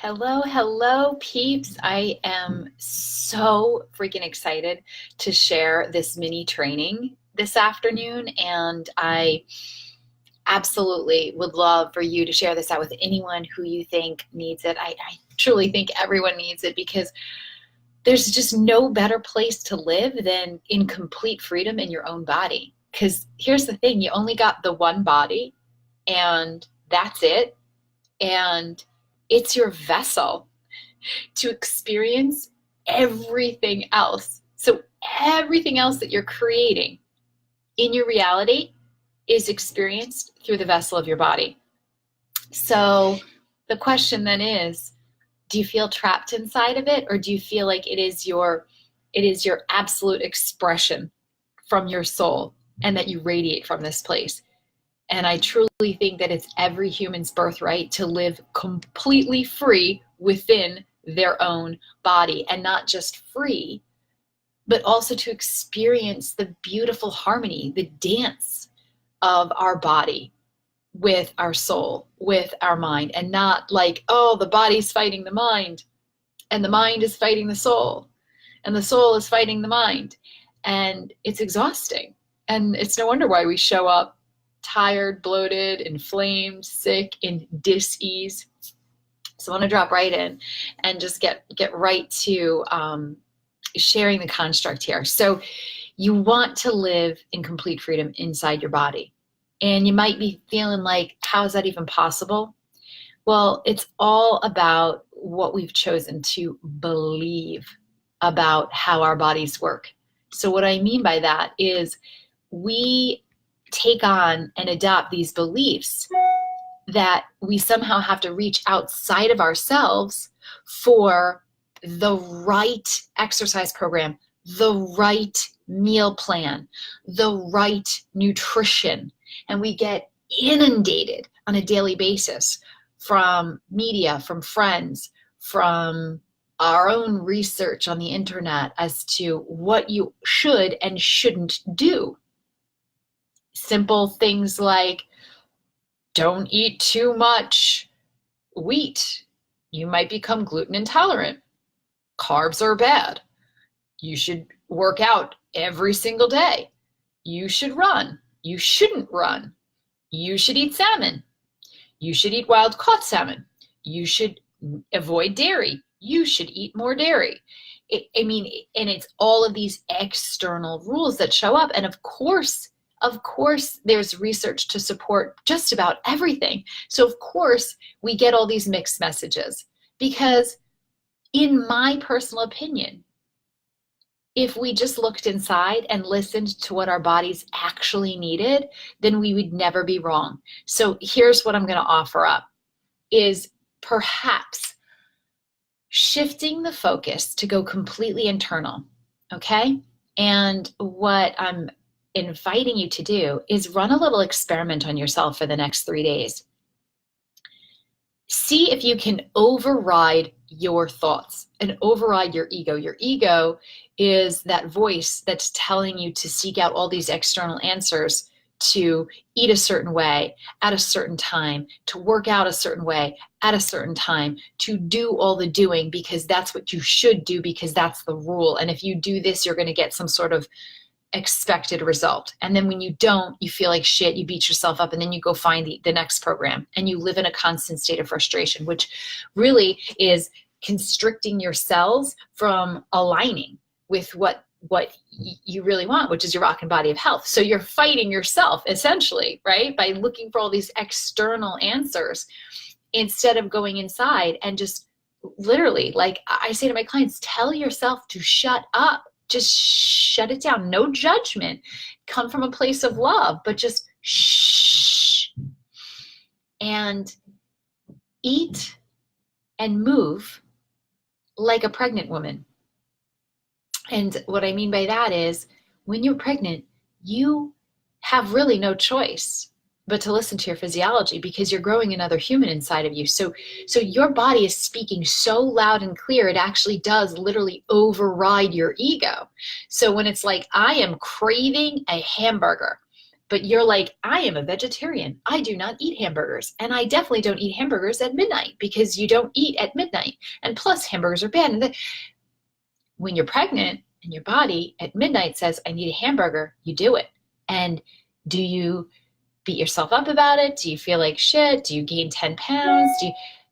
Hello, hello, peeps. I am so freaking excited to share this mini training this afternoon, and I absolutely would love for you to share this out with anyone who you think needs it. I truly think everyone needs it because there's just no better place to live than in complete freedom in your own body. Because here's the thing, you only got the one body, and that's it. And it's your vessel to experience everything else. So everything else that you're creating in your reality is experienced through the vessel of your body. So the question then is, do you feel trapped inside of it, or do you feel like it is your absolute expression from your soul and that you radiate from this place? And I truly think that it's every human's birthright to live completely free within their own body, and not just free, but also to experience the beautiful harmony, the dance of our body with our soul, with our mind, and not like, oh, the body's fighting the mind, and the mind is fighting the soul, and the soul is fighting the mind. And it's exhausting. And it's no wonder why we show up tired, bloated, inflamed, sick, in dis-ease. So I want to drop right in and just get right to sharing the construct here. So you want to live in complete freedom inside your body. And you might be feeling like, how is that even possible? Well, it's all about what we've chosen to believe about how our bodies work. So what I mean by that is we take on and adopt these beliefs that we somehow have to reach outside of ourselves for the right exercise program, the right meal plan, the right nutrition. And we get inundated on a daily basis from media, from friends, from our own research on the internet as to what you should and shouldn't do. Simple things like, don't eat too much wheat. You might become gluten intolerant. Carbs are bad. You should work out every single day. You should run. You shouldn't run. You should eat salmon. You should eat wild caught salmon. You should avoid dairy. You should eat more dairy. And it's all of these external rules that show up. And of course, there's research to support just about everything. So of course, we get all these mixed messages because, in my personal opinion, if we just looked inside and listened to what our bodies actually needed, then we would never be wrong. So here's what I'm going to offer up is perhaps shifting the focus to go completely internal, okay? And what I'm inviting you to do is run a little experiment on yourself for the next 3 days. See if you can override your thoughts and override your ego. Your ego is that voice that's telling you to seek out all these external answers, to eat a certain way at a certain time, to work out a certain way at a certain time, to do all the doing because that's what you should do because that's the rule. And if you do this, you're going to get some sort of expected result. And then when you don't, you feel like shit, you beat yourself up, and then you go find the next program, and you live in a constant state of frustration, which really is constricting your cells from aligning with what you really want, which is your rockin' body of health. So you're fighting yourself essentially, right? By looking for all these external answers instead of going inside and just literally, like I say to my clients, tell yourself to shut up. Just shut it down. No judgment. Come from a place of love, but just shh. And eat and move like a pregnant woman. And what I mean by that is, when you're pregnant, you have really no choice but to listen to your physiology because you're growing another human inside of you. So your body is speaking so loud and clear, it actually does literally override your ego. So when it's like, I am craving a hamburger, But you're like, I am a vegetarian. I do not eat hamburgers. And I definitely don't eat hamburgers at midnight because you don't eat at midnight. And plus, hamburgers are banned. When you're pregnant and your body at midnight says, I need a hamburger, you do it. And do you beat yourself up about it? Do you feel like shit? Do you gain 10 pounds?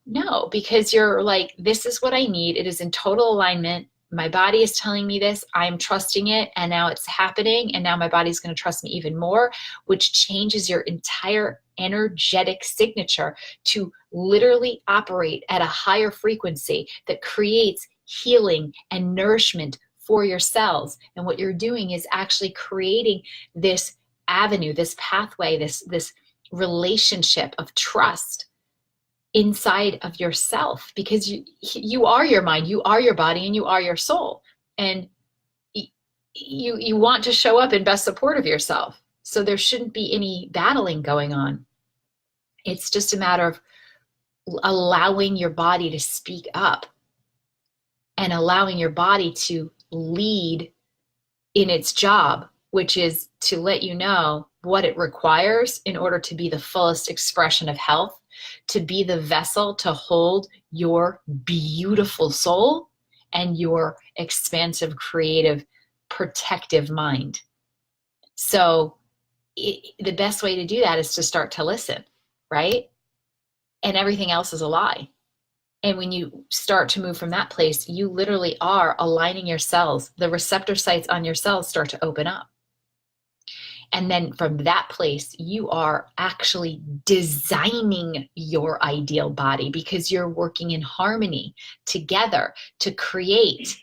No, because you're like, this is what I need. It is in total alignment. My body is telling me this. I'm trusting it. And now it's happening. And now my body's going to trust me even more, which changes your entire energetic signature to literally operate at a higher frequency that creates healing and nourishment for your cells. And what you're doing is actually creating this avenue, this pathway, this relationship of trust inside of yourself, because you are your mind, you are your body, and you are your soul. And you want to show up in best support of yourself. So there shouldn't be any battling going on. It's just a matter of allowing your body to speak up and allowing your body to lead in its job, which is to let you know what it requires in order to be the fullest expression of health, to be the vessel to hold your beautiful soul and your expansive, creative, protective mind. So the best way to do that is to start to listen, right? And everything else is a lie. And when you start to move from that place, you literally are aligning your cells. The receptor sites on your cells start to open up. And then from that place, you are actually designing your ideal body, because you're working in harmony together to create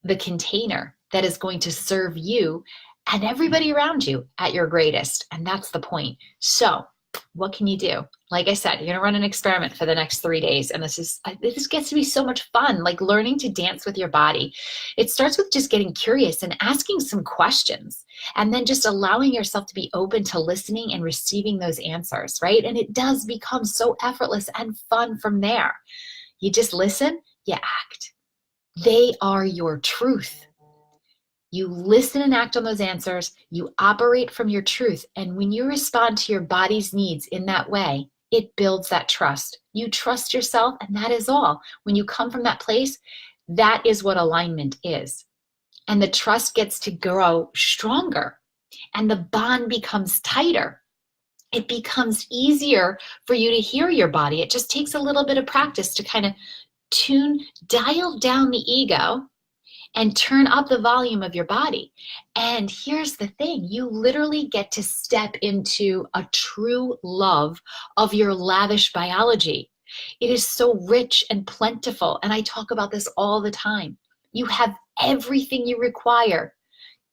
the container that is going to serve you and everybody around you at your greatest. And that's the point. So what can you do? Like I said, you're going to run an experiment for the next 3 days. And this gets to be so much fun, like learning to dance with your body. It starts with just getting curious and asking some questions, and then just allowing yourself to be open to listening and receiving those answers, right? And it does become so effortless and fun from there. You just listen, you act. They are your truth. You listen and act on those answers. You operate from your truth. And when you respond to your body's needs in that way, it builds that trust. You trust yourself, and that is all. When you come from that place, that is what alignment is. And the trust gets to grow stronger, and the bond becomes tighter. It becomes easier for you to hear your body. It just takes a little bit of practice to kind of dial down the ego and turn up the volume of your body. And here's the thing, you literally get to step into a true love of your lavish biology. It is so rich and plentiful, and I talk about this all the time. You have everything you require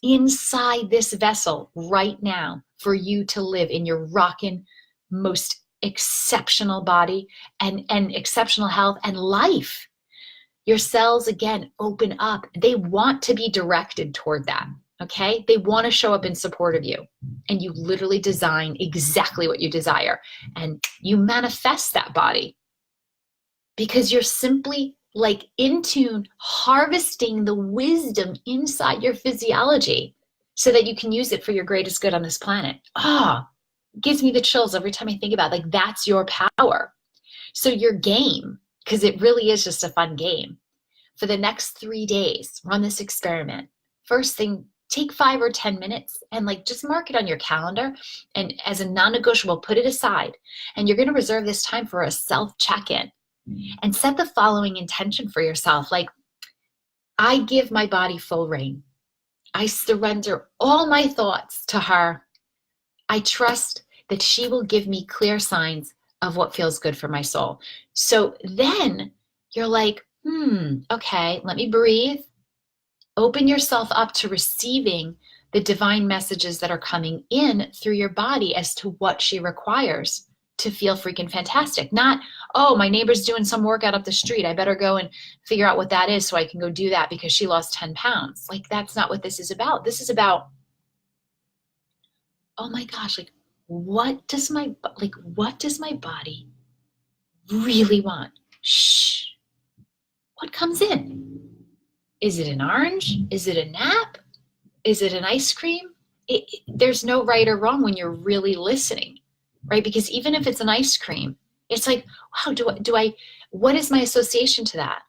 inside this vessel right now for you to live in your rockin' most exceptional body and exceptional health and life. Your cells, again, open up. They want to be directed toward that, okay? They want to show up in support of you. And you literally design exactly what you desire. And you manifest that body because you're simply like in tune, harvesting the wisdom inside your physiology so that you can use it for your greatest good on this planet. It gives me the chills every time I think about it. Like, that's your power. So your game, because it really is just a fun game. For the next 3 days, run this experiment. First thing, take 5 or 10 minutes and like just mark it on your calendar, and as a non-negotiable, put it aside. And you're going to reserve this time for a self check-in and set the following intention for yourself. Like, I give my body full reign. I surrender all my thoughts to her. I trust that she will give me clear signs of what feels good for my soul. So then you're like, okay, let me breathe. Open yourself up to receiving the divine messages that are coming in through your body as to what she requires to feel freaking fantastic. Not, oh, my neighbor's doing some workout up the street, I better go and figure out what that is so I can go do that because she lost 10 pounds. Like, that's not what this is about. This is about, oh my gosh, like, what does my body really want? Shh. What comes in? Is it an orange? Is it a nap? Is it an ice cream? there's no right or wrong when you're really listening, right? Because even if it's an ice cream, it's like, wow, what is my association to that?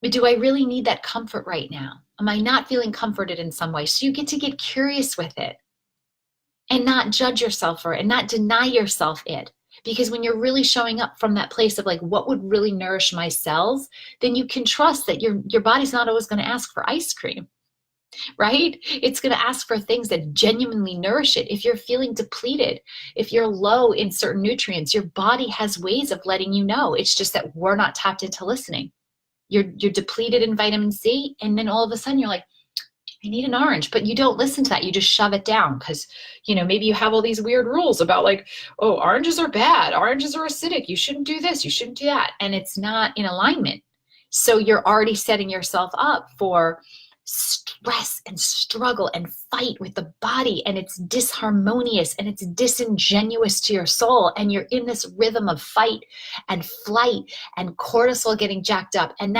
But do I really need that comfort right now? Am I not feeling comforted in some way? So you get to get curious with it and not judge yourself for it and not deny yourself it. Because when you're really showing up from that place of like, what would really nourish my cells, then you can trust that your body's not always going to ask for ice cream, right? It's going to ask for things that genuinely nourish it. If you're feeling depleted, if you're low in certain nutrients, your body has ways of letting you know. It's just that we're not tapped into listening. You're depleted in vitamin C, and then all of a sudden you're like, I need an orange, but you don't listen to that. You just shove it down because, maybe you have all these weird rules about like, oh, oranges are bad. Oranges are acidic. You shouldn't do this. You shouldn't do that. And it's not in alignment. So you're already setting yourself up for stress and struggle and fight with the body, and it's disharmonious and it's disingenuous to your soul, and you're in this rhythm of fight and flight and cortisol getting jacked up, and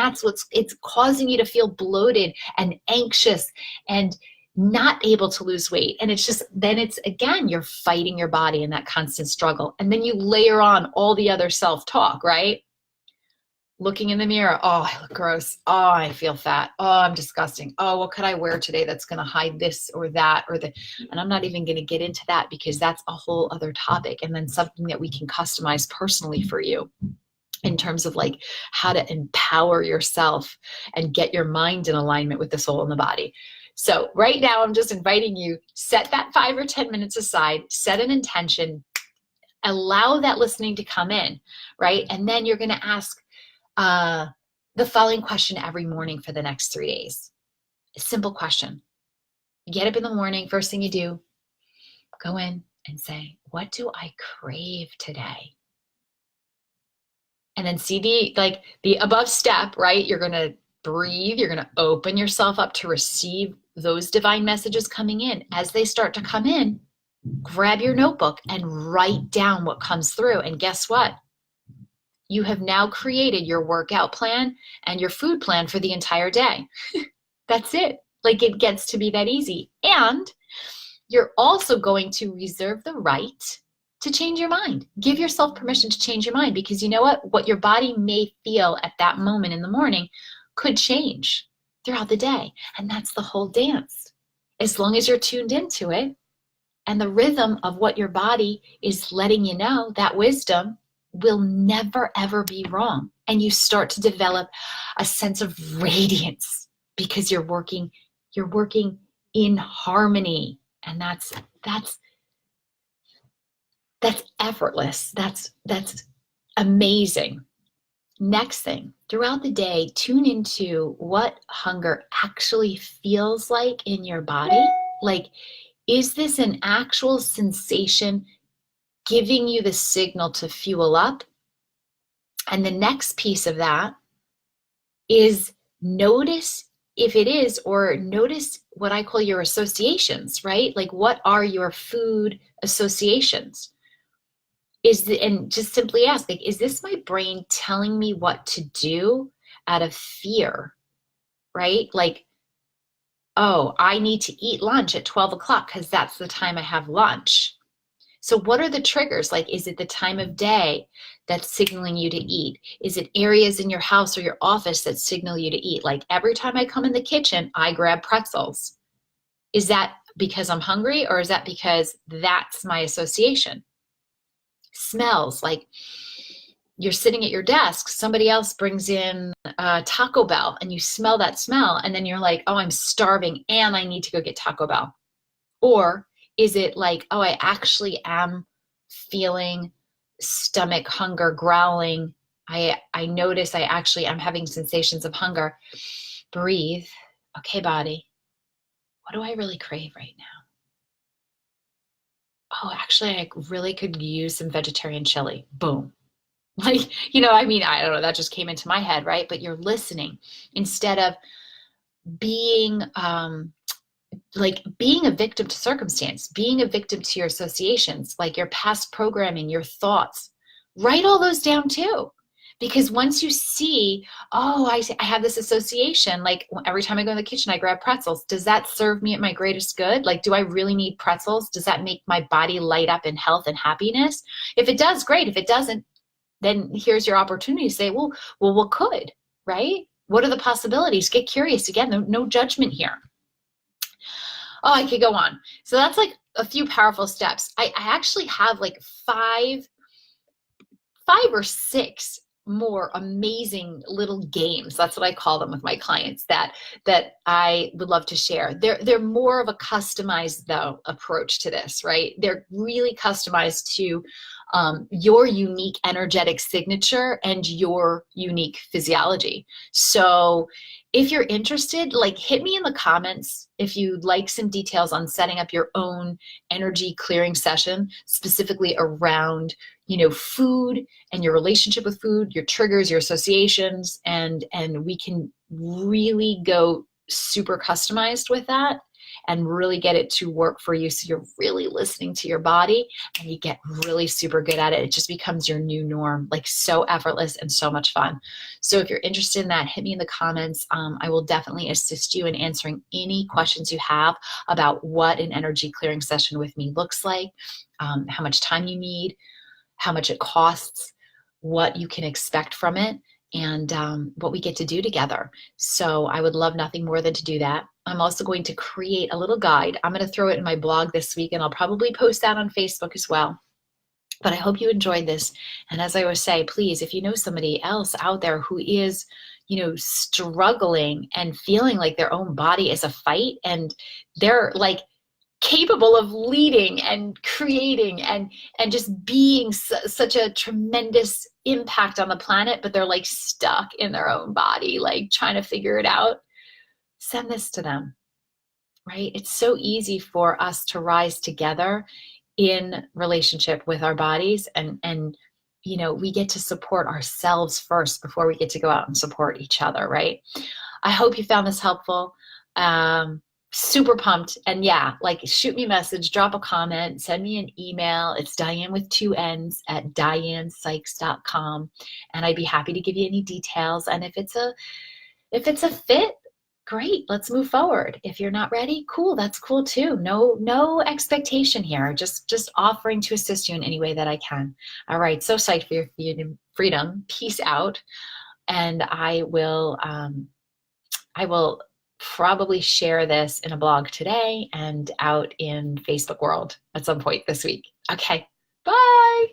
it's causing you to feel bloated and anxious and not able to lose weight. And it's again, you're fighting your body in that constant struggle, and then you layer on all the other self-talk, right? Looking in the mirror, oh, I look gross. Oh, I feel fat. Oh, I'm disgusting. Oh, what could I wear today that's going to hide this or that and I'm not even going to get into that because that's a whole other topic. And then something that we can customize personally for you in terms of like how to empower yourself and get your mind in alignment with the soul and the body. So right now, I'm just inviting you, set that 5 or 10 minutes aside, set an intention, allow that listening to come in, right? And then you're going to ask the following question every morning for the next 3 days. A simple question. Get up in the morning, first thing you do, go in and say, what do I crave today? And then see the above step, right? You're going to breathe. You're going to open yourself up to receive those divine messages coming in. As they start to come in, grab your notebook and write down what comes through. And guess what? You have now created your workout plan and your food plan for the entire day. That's it. Like, it gets to be that easy. And you're also going to reserve the right to change your mind. Give yourself permission to change your mind, because you know what your body may feel at that moment in the morning could change throughout the day. And that's the whole dance. As long as you're tuned into it and the rhythm of what your body is letting you know, that wisdom will never, ever be wrong. And you start to develop a sense of radiance because you're working in harmony. And that's effortless. That's amazing. Next thing, throughout the day, tune into what hunger actually feels like in your body. Like, is this an actual sensation giving you the signal to fuel up? And the next piece of that is notice if it is, or notice what I call your associations, right? Like, what are your food associations? And just simply ask, like, is this my brain telling me what to do out of fear, right? Like, oh, I need to eat lunch at 12 o'clock because that's the time I have lunch. So what are the triggers? Like, is it the time of day that's signaling you to eat? Is it areas in your house or your office that signal you to eat? Like, every time I come in the kitchen, I grab pretzels. Is that because I'm hungry, or is that because that's my association? Smells, like you're sitting at your desk, somebody else brings in Taco Bell, and you smell that smell, and then you're like, oh, I'm starving and I need to go get Taco Bell. Or is it like, oh, I actually am feeling stomach hunger, growling. I notice I actually am having sensations of hunger. Breathe. Okay, body, what do I really crave right now? Oh, actually, I really could use some vegetarian chili. Boom. Like, I don't know, that just came into my head, right? But you're listening instead of being being a victim to circumstance, being a victim to your associations, like your past programming, your thoughts. Write all those down too, Because once you see, oh, I have this association, like every time I go in the kitchen, I grab pretzels. Does that serve me at my greatest good? Like, do I really need pretzels? Does that make my body light up in health and happiness? If it does, great. If it doesn't, then here's your opportunity to say, well, what could, right? What are the possibilities? Get curious. Again, no judgment here. Oh, I could go on. So that's like a few powerful steps. I actually have like five or six more amazing little games. That's what I call them with my clients that I would love to share. They're more of a customized though approach to this, right? They're really customized to your unique energetic signature and your unique physiology. So if you're interested, like hit me in the comments if you'd like some details on setting up your own energy clearing session, specifically around, food and your relationship with food, your triggers, your associations, and we can really go super customized with that and really get it to work for you so you're really listening to your body and you get really super good at it. It just becomes your new norm, like so effortless and so much fun. So if you're interested in that, hit me in the comments. I will definitely assist you in answering any questions you have about what an energy clearing session with me looks like, how much time you need, how much it costs, what you can expect from it, and what we get to do together. So I would love nothing more than to do that. I'm also going to create a little guide. I'm going to throw it in my blog this week, and I'll probably post that on Facebook as well. But I hope you enjoyed this. And as I always say, please, if you know somebody else out there who is, struggling and feeling like their own body is a fight and they're like capable of leading and creating and just being such a tremendous impact on the planet, but they're like stuck in their own body, like trying to figure it out, send this to them, right? It's so easy for us to rise together in relationship with our bodies and we get to support ourselves first before we get to go out and support each other, right? I hope you found this helpful. Super pumped. And yeah, like shoot me a message, drop a comment, send me an email. It's Diane with 2 N's at dianesykes.com. And I'd be happy to give you any details. And if it's a fit, great, let's move forward. If you're not ready, cool, that's cool too. No expectation here. Just offering to assist you in any way that I can. All right, so psyched for your freedom. Peace out. And I will probably share this in a blog today and out in Facebook world at some point this week. Okay, bye.